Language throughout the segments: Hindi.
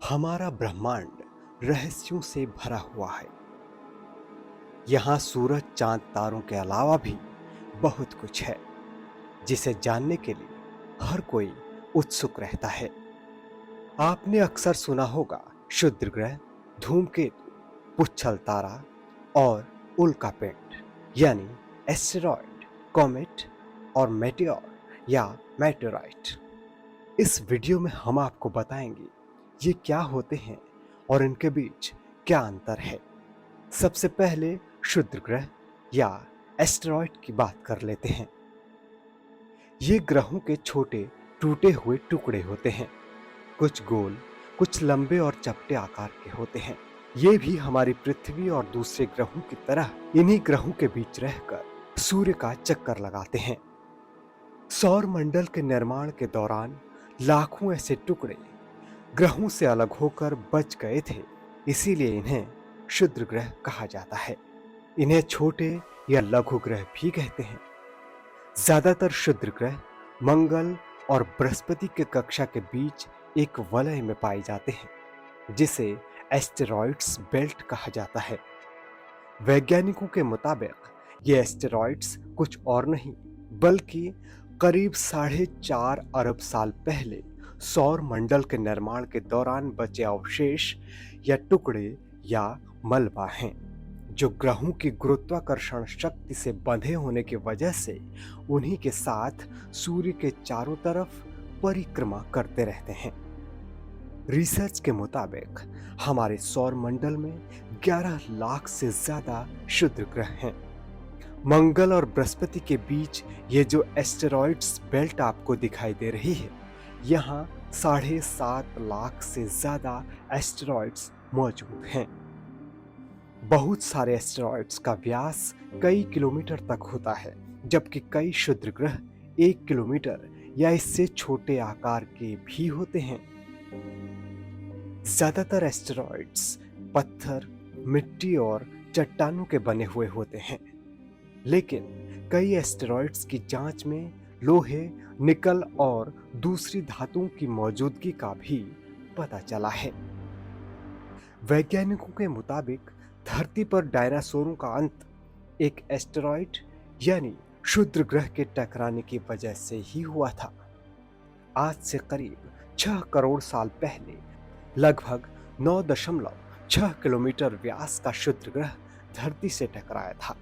हमारा ब्रह्मांड रहस्यों से भरा हुआ है। यहाँ सूरज, चांद, तारों के अलावा भी बहुत कुछ है जिसे जानने के लिए हर कोई उत्सुक रहता है। आपने अक्सर सुना होगा क्षुद्र ग्रह, धूमकेतु, पुच्छल तारा और उल्कापिंड यानी एस्टेरॉयड, कॉमेट और मेटेओर या मेटेओराइट। इस वीडियो में हम आपको बताएंगे ये क्या होते हैं और इनके बीच क्या अंतर है। सबसे पहले क्षुद्र ग्रह या एस्टेरॉयड की बात कर लेते हैं। ये ग्रहों के छोटे टूटे हुए टुकड़े होते हैं। कुछ गोल, कुछ लंबे और चपटे आकार के होते हैं। ये भी हमारी पृथ्वी और दूसरे ग्रहों की तरह इन्हीं ग्रहों के बीच रहकर सूर्य का चक्कर लगाते हैं। सौर मंडल के निर्माण के दौरान लाखों ऐसे टुकड़े ग्रहों से अलग होकर बच गए थे, इसीलिए इन्हें क्षुद्र ग्रह कहा जाता है। इन्हें छोटे या लघु ग्रह भी कहते हैं। ज्यादातर क्षुद्र ग्रह मंगल और बृहस्पति के कक्षा के बीच एक वलय में पाए जाते हैं जिसे एस्टेरॉयड्स बेल्ट कहा जाता है। वैज्ञानिकों के मुताबिक ये एस्टेरॉयड्स कुछ और नहीं बल्कि करीब 4.5 अरब साल पहले सौर मंडल के निर्माण के दौरान बचे अवशेष या टुकड़े या मलबा हैं, जो ग्रहों की गुरुत्वाकर्षण शक्ति से बंधे होने की वजह से उन्हीं के साथ सूर्य के चारों तरफ परिक्रमा करते रहते हैं। रिसर्च के मुताबिक हमारे सौर मंडल में 11 लाख से ज्यादा क्षुद्र ग्रह हैं। मंगल और बृहस्पति के बीच ये जो एस्टेरॉयड्स बेल्ट आपको दिखाई दे रही है, यहाँ 7.5 लाख से ज्यादा एस्टेरॉयड्स मौजूद हैं। बहुत सारे एस्टेरॉयड्स का व्यास कई किलोमीटर तक होता है, जबकि कई क्षुद्र ग्रह 1 किलोमीटर या इससे छोटे आकार के भी होते हैं। ज्यादातर एस्टेरॉयड्स पत्थर, मिट्टी और चट्टानों के बने हुए होते हैं, लेकिन कई एस्टेरॉयड्स की जांच में लोहे, निकल और दूसरी धातुओं की मौजूदगी का भी पता चला है। वैज्ञानिकों के मुताबिक धरती पर डायनासोरों का अंत एक एस्टेरॉयड यानी क्षुद्र ग्रह के टकराने की वजह से ही हुआ था। आज से करीब 6 करोड़ साल पहले लगभग 9.6 किलोमीटर व्यास का क्षुद्र ग्रह धरती से टकराया था।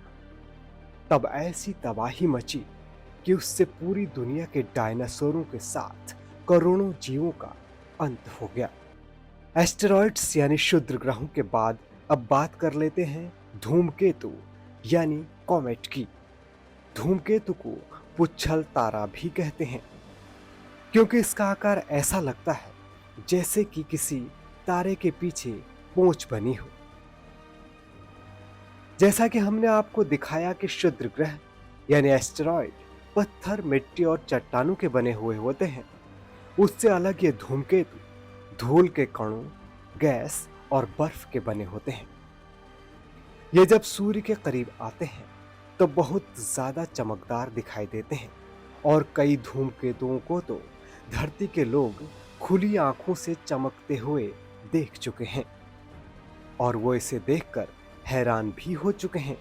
तब ऐसी तबाही मची कि उससे पूरी दुनिया के डायनासोरों के साथ करोड़ों जीवों का अंत हो गया। एस्टेरॉयड्स यानी क्षुद्र ग्रहों के बाद अब बात कर लेते हैं धूमकेतु यानी कॉमेट की। धूमकेतु को पुच्छल तारा भी कहते हैं, क्योंकि इसका आकार ऐसा लगता है जैसे कि किसी तारे के पीछे पूंछ बनी हो। जैसा कि हमने आपको दिखाया कि क्षुद्र ग्रह यानी एस्टेरॉयड पत्थर, मिट्टी और चट्टानों के बने हुए होते हैं, उससे अलग ये धूमकेतु धूल के कणों, गैस और बर्फ के बने होते हैं। ये जब सूर्य के करीब आते हैं तो बहुत ज्यादा चमकदार दिखाई देते हैं और कई धूमकेतुओं को तो धरती के लोग खुली आंखों से चमकते हुए देख चुके हैं और वो इसे देखकर हैरान भी हो चुके हैं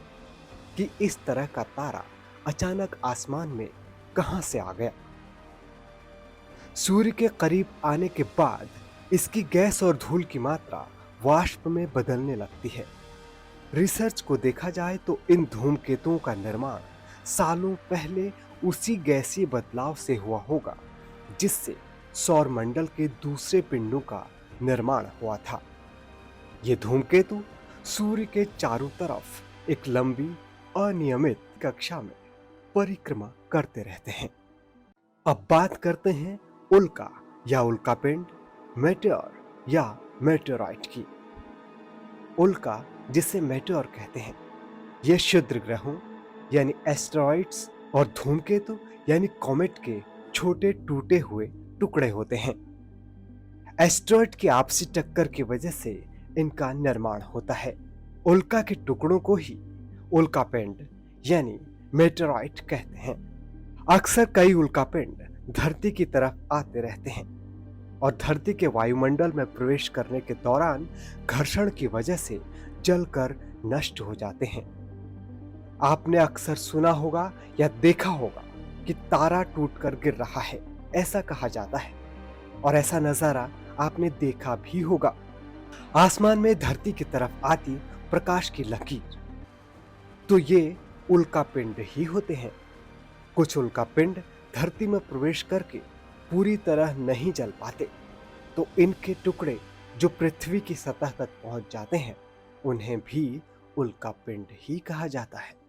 कि इस तरह का तारा अचानक आसमान में कहां से आ गया। सूर्य के करीब आने के बाद इसकी गैस और धूल की मात्रा वाष्प में बदलने लगती है। रिसर्च को देखा जाए तो इन धूमकेतुओं का निर्माण सालों पहले उसी गैसीय बदलाव से हुआ होगा जिससे सौर मंडल के दूसरे पिंडों का निर्माण हुआ था। ये धूमकेतु सूर्य के चारों तरफ एक लंबी अनियमित कक्षा में परिक्रमा करते रहते हैं। अब बात करते हैं उल्का या उल्कापिंड, मेटेओर या मेटेओराइट की। उल्का, जिसे मेटेओर कहते हैं, यह क्षुद्र ग्रहों यानी एस्टेरॉयड्स और धूमकेतु यानी कॉमेट के छोटे टूटे हुए टुकड़े होते हैं। एस्टेरॉयड की आपसी टक्कर की वजह से इनका निर्माण होता है। उल्का के टुकड़ों को ही उल्कापिंड यानी मेटेओराइट कहते हैं। अक्सर कई उल्कापिंड धरती की तरफ आते रहते हैं। और धरती के वायुमंडल में प्रवेश करने के दौरान घर्षण की वजह से जलकर नष्ट हो जाते हैं। आपने अक्सर सुना होगा या देखा होगा कि तारा टूटकर गिर रहा है, ऐसा कहा जाता है, और ऐसा नजारा आपने देखा भी होगा। आसमान में धरती की तरफ आती प्रकाश की लकीर, तो ये उल्कापिंड ही होते हैं। कुछ उल्कापिंड धरती में प्रवेश करके पूरी तरह नहीं जल पाते, तो इनके टुकड़े जो पृथ्वी की सतह तक पहुंच जाते हैं, उन्हें भी उल्कापिंड ही कहा जाता है।